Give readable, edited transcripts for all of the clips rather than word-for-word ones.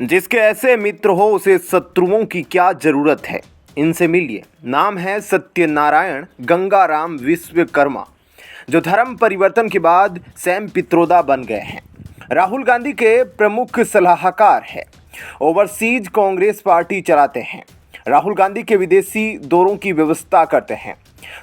जिसके ऐसे मित्र हो उसे शत्रुओं की क्या जरूरत है। इनसे मिलिए। नाम है सत्यनारायण गंगाराम विश्वकर्मा, जो धर्म परिवर्तन के बाद सैम पित्रोदा बन गए हैं। राहुल गांधी के प्रमुख सलाहकार है। ओवरसीज कांग्रेस पार्टी चलाते हैं। राहुल गांधी के विदेशी दौरों की व्यवस्था करते हैं।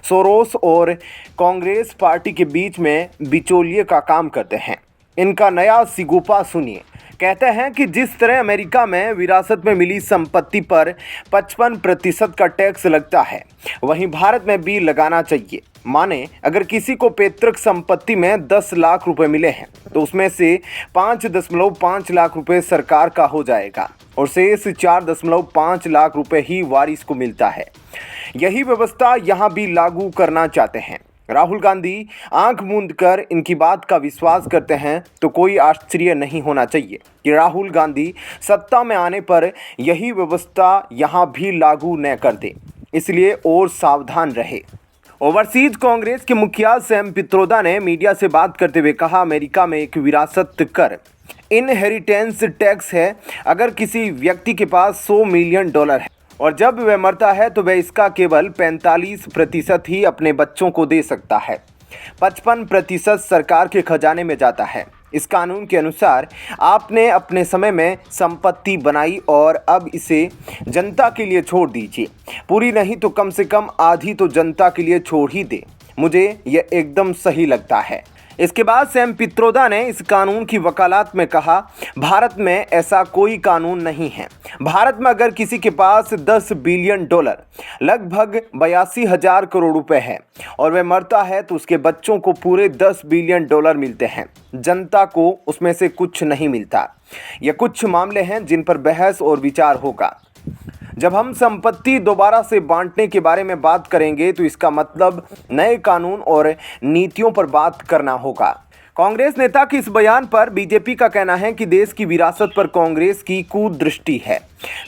सोरोस और कांग्रेस पार्टी के बीच में बिचौलिए का काम करते हैं। इनका नया सिगुपा सुनिए। कहते हैं कि जिस तरह अमेरिका में विरासत में मिली संपत्ति पर 55% का टैक्स लगता है, वहीं भारत में भी लगाना चाहिए। माने अगर किसी को पैतृक संपत्ति में 10 लाख रुपए मिले हैं तो उसमें से 5.5 लाख रुपए सरकार का हो जाएगा और शेष 4.5 लाख रुपए ही वारिस को मिलता है। यही व्यवस्था यहाँ भी लागू करना चाहते हैं। राहुल गांधी आंख मूंद कर इनकी बात का विश्वास करते हैं तो कोई आश्चर्य नहीं होना चाहिए कि राहुल गांधी सत्ता में आने पर यही व्यवस्था यहाँ भी लागू न कर दे। इसलिए और सावधान रहे। ओवरसीज कांग्रेस के मुखिया सैम पित्रोदा ने मीडिया से बात करते हुए कहा, अमेरिका में एक विरासत कर इनहेरिटेंस टैक्स है। अगर किसी व्यक्ति के पास $100 मिलियन है और जब वह मरता है तो वह इसका केवल 45% ही अपने बच्चों को दे सकता है। 55% सरकार के खजाने में जाता है। इस कानून के अनुसार आपने अपने समय में संपत्ति बनाई और अब इसे जनता के लिए छोड़ दीजिए। पूरी नहीं तो कम से कम आधी तो जनता के लिए छोड़ ही दे। मुझे यह एकदम सही लगता है। इसके बाद सैम पित्रोदा ने इस कानून की वकालत में कहा, भारत में ऐसा कोई कानून नहीं है। भारत में अगर किसी के पास $10 बिलियन लगभग 82,000 करोड़ रुपए है और वह मरता है तो उसके बच्चों को पूरे $10 बिलियन मिलते हैं। जनता को उसमें से कुछ नहीं मिलता। ये कुछ मामले हैं जिन पर बहस और विचार होगा। जब हम संपत्ति दोबारा से बांटने के बारे में बात करेंगे तो इसका मतलब नए कानून और नीतियों पर बात करना होगा। कांग्रेस नेता के इस बयान पर बीजेपी का कहना है कि देश की विरासत पर कांग्रेस की कुदृष्टि है।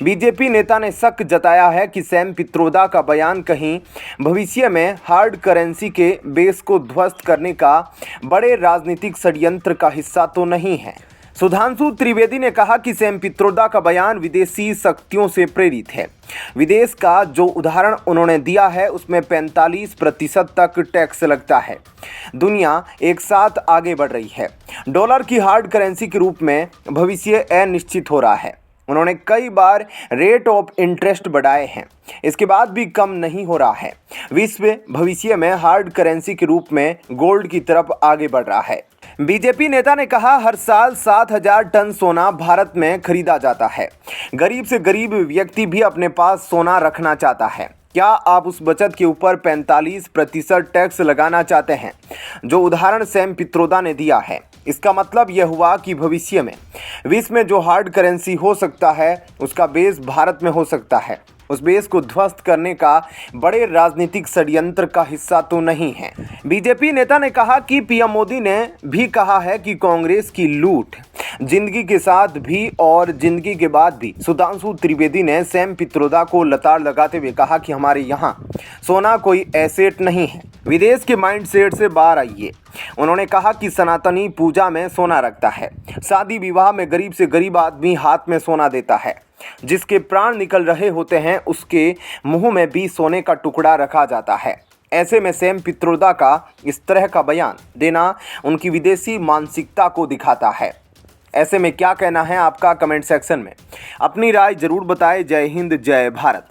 बीजेपी नेता ने शक जताया है कि सैम पित्रोदा का बयान कहीं भविष्य में हार्ड करेंसी के बेस को ध्वस्त करने का बड़े राजनीतिक षड्यंत्र का हिस्सा तो नहीं है। सुधांशु त्रिवेदी ने कहा कि सैम पित्रोदा का बयान विदेशी शक्तियों से प्रेरित है। विदेश का जो उदाहरण उन्होंने दिया है उसमें 45% तक टैक्स लगता है। दुनिया एक साथ आगे बढ़ रही है। डॉलर की हार्ड करेंसी के रूप में भविष्य अनिश्चित हो रहा है। उन्होंने कई बार रेट ऑफ इंटरेस्ट बढ़ाए हैं, इसके बाद भी कम नहीं हो रहा है। विश्व भविष्य में हार्ड करेंसी के रूप में गोल्ड की तरफ आगे बढ़ रहा है। बीजेपी नेता ने कहा, हर साल 7,000 टन सोना भारत में खरीदा जाता है। गरीब से गरीब व्यक्ति भी अपने पास सोना रखना चाहता है। क्या आप उस बचत के ऊपर 45% टैक्स लगाना चाहते हैं जो उदाहरण सैम पित्रोदा ने दिया है? इसका मतलब यह हुआ कि भविष्य में विश्व में जो हार्ड करेंसी हो सकता है उसका बेस भारत में हो सकता है। उस बेस को ध्वस्त करने का बड़े राजनीतिक षड्यंत्र का हिस्सा तो नहीं है। बीजेपी नेता ने कहा कि पीएम मोदी ने भी कहा है कि कांग्रेस की लूट जिंदगी के साथ भी और जिंदगी के बाद भी। सुधांशु त्रिवेदी ने सैम पित्रोदा को लताड़ लगाते हुए कहा कि हमारे यहाँ सोना कोई एसेट नहीं है। विदेश के माइंडसेट से बाहर आइए। उन्होंने कहा कि सनातनी पूजा में सोना रखता है। शादी विवाह में गरीब से गरीब आदमी हाथ में सोना देता है। जिसके प्राण निकल रहे होते हैं उसके मुंह में भी सोने का टुकड़ा रखा जाता है। ऐसे में सैम पित्रोदा का इस तरह का बयान देना उनकी विदेशी मानसिकता को दिखाता है। ऐसे में क्या कहना है आपका? कमेंट सेक्शन में अपनी राय जरूर बताएं। जय हिंद, जय भारत।